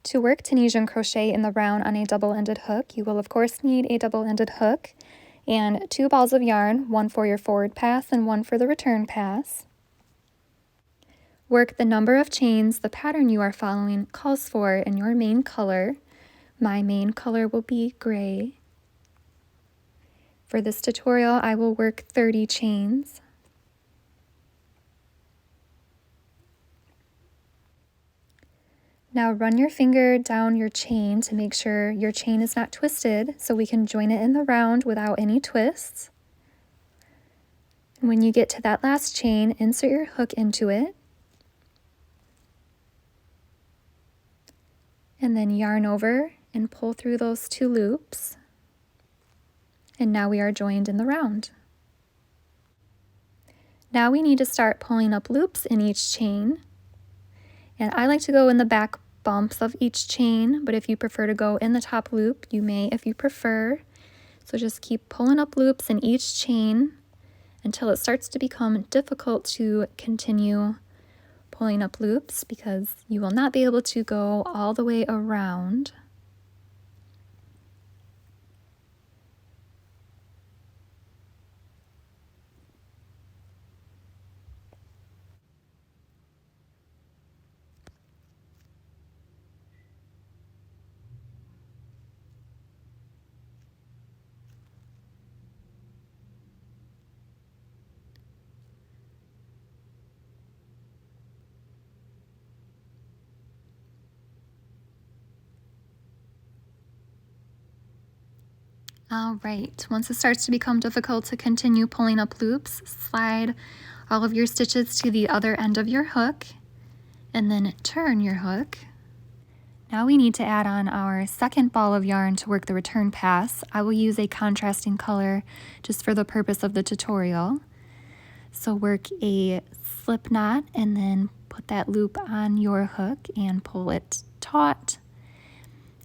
To work Tunisian crochet in the round on a double-ended hook, you will of course need a double-ended hook and 2 balls of yarn, one for your forward pass and one for the return pass. Work the number of chains the pattern you are following calls for in your main color. My main color will be gray. For this tutorial, I will work 30 chains. Now run your finger down your chain to make sure your chain is not twisted so we can join it in the round without any twists. And when you get to that last chain, insert your hook into it. And then yarn over and pull through those 2 loops. And now we are joined in the round. Now we need to start pulling up loops in each chain. And I like to go in the back bumps of each chain, but if you prefer to go in the top loop, you may if you prefer. So just keep pulling up loops in each chain until it starts to become difficult to continue pulling up loops because you will not be able to go all the way around. All right, once it starts to become difficult to continue pulling up loops, slide all of your stitches to the other end of your hook and then turn your hook. Now we need to add on our second ball of yarn to work the return pass. I will use a contrasting color just for the purpose of the tutorial. So work a slip knot and then put that loop on your hook and pull it taut.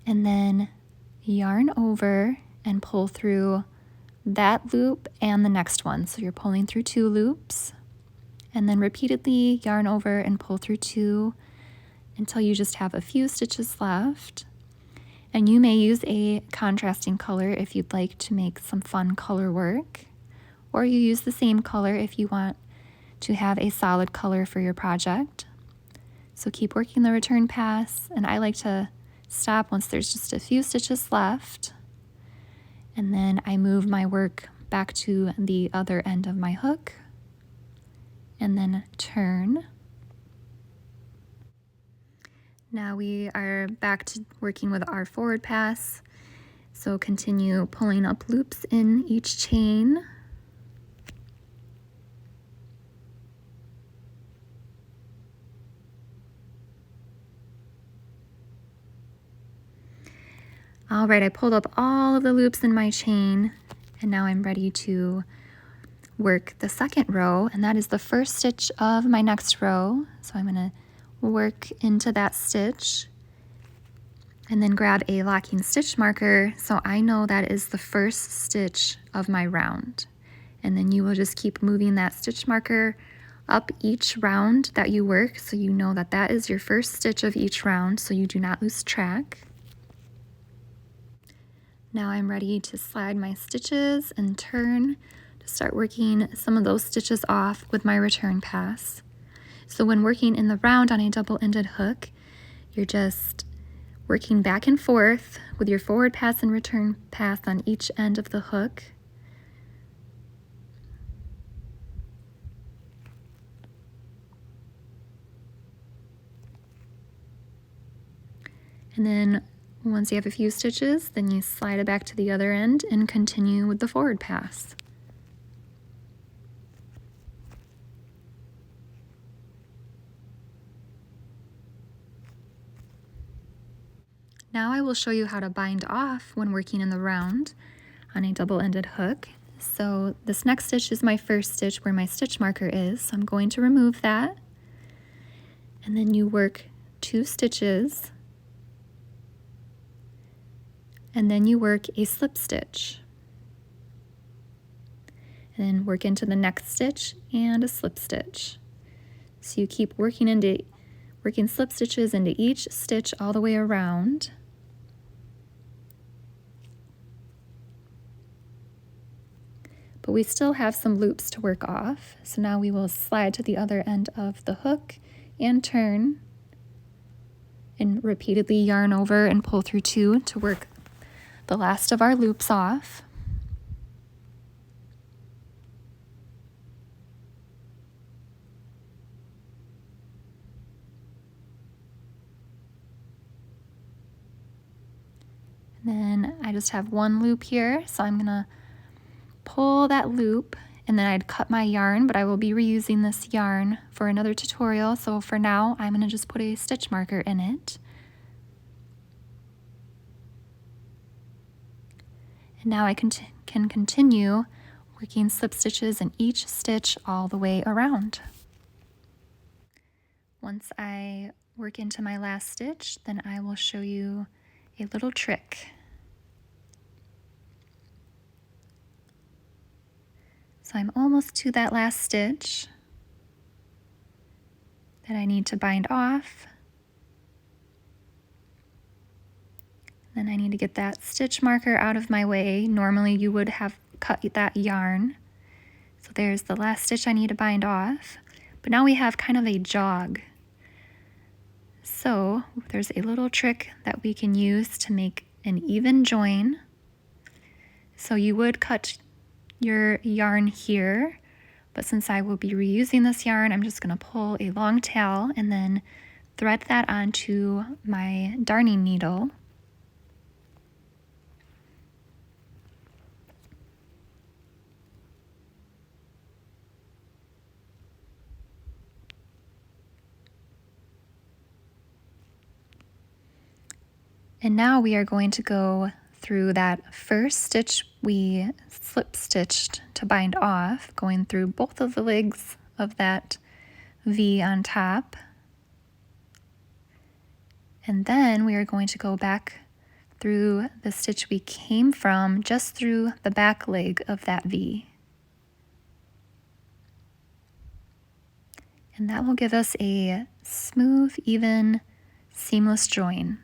And then yarn over and pull through that loop and the next one. So you're pulling through 2 loops and then repeatedly yarn over and pull through 2 until you just have a few stitches left. And you may use a contrasting color if you'd like to make some fun color work, or you use the same color if you want to have a solid color for your project. So keep working the return pass, and I like to stop once there's just a few stitches left. And then I move my work back to the other end of my hook and then turn. Now we are back to working with our forward pass. So continue pulling up loops in each chain. All right, I pulled up all of the loops in my chain, and now I'm ready to work the second row, and that is the first stitch of my next row. So I'm going to work into that stitch and then grab a locking stitch marker so I know that is the first stitch of my round. And then you will just keep moving that stitch marker up each round that you work so you know that that is your first stitch of each round so you do not lose track. Now I'm ready to slide my stitches and turn to start working some of those stitches off with my return pass. So when working in the round on a double-ended hook, you're just working back and forth with your forward pass and return pass on each end of the hook. And then once you have a few stitches, then you slide it back to the other end and continue with the forward pass. Now I will show you how to bind off when working in the round on a double-ended hook. So this next stitch is my first stitch where my stitch marker is. So I'm going to remove that. And then you work 2 stitches. And then you work a slip stitch. And then work into the next stitch and a slip stitch. So you keep working into working slip stitches into each stitch all the way around. But we still have some loops to work off. So now we will slide to the other end of the hook and turn and repeatedly yarn over and pull through 2 to work the last of our loops off. And then I just have 1 loop here, so I'm gonna pull that loop, and then I'd cut my yarn, but I will be reusing this yarn for another tutorial. So for now, I'm gonna just put a stitch marker in it. And now I can continue working slip stitches in each stitch all the way around. Once I work into my last stitch, then I will show you a little trick. So I'm almost to that last stitch that I need to bind off. Then I need to get that stitch marker out of my way. Normally you would have cut that yarn. So there's the last stitch I need to bind off. But now we have kind of a jog. So there's a little trick that we can use to make an even join. So you would cut your yarn here, but since I will be reusing this yarn, I'm just going to pull a long tail and then thread that onto my darning needle. And now we are going to go through that first stitch we slip stitched to bind off, going through both of the legs of that V on top. And then we are going to go back through the stitch we came from, just through the back leg of that V. And that will give us a smooth, even, seamless join.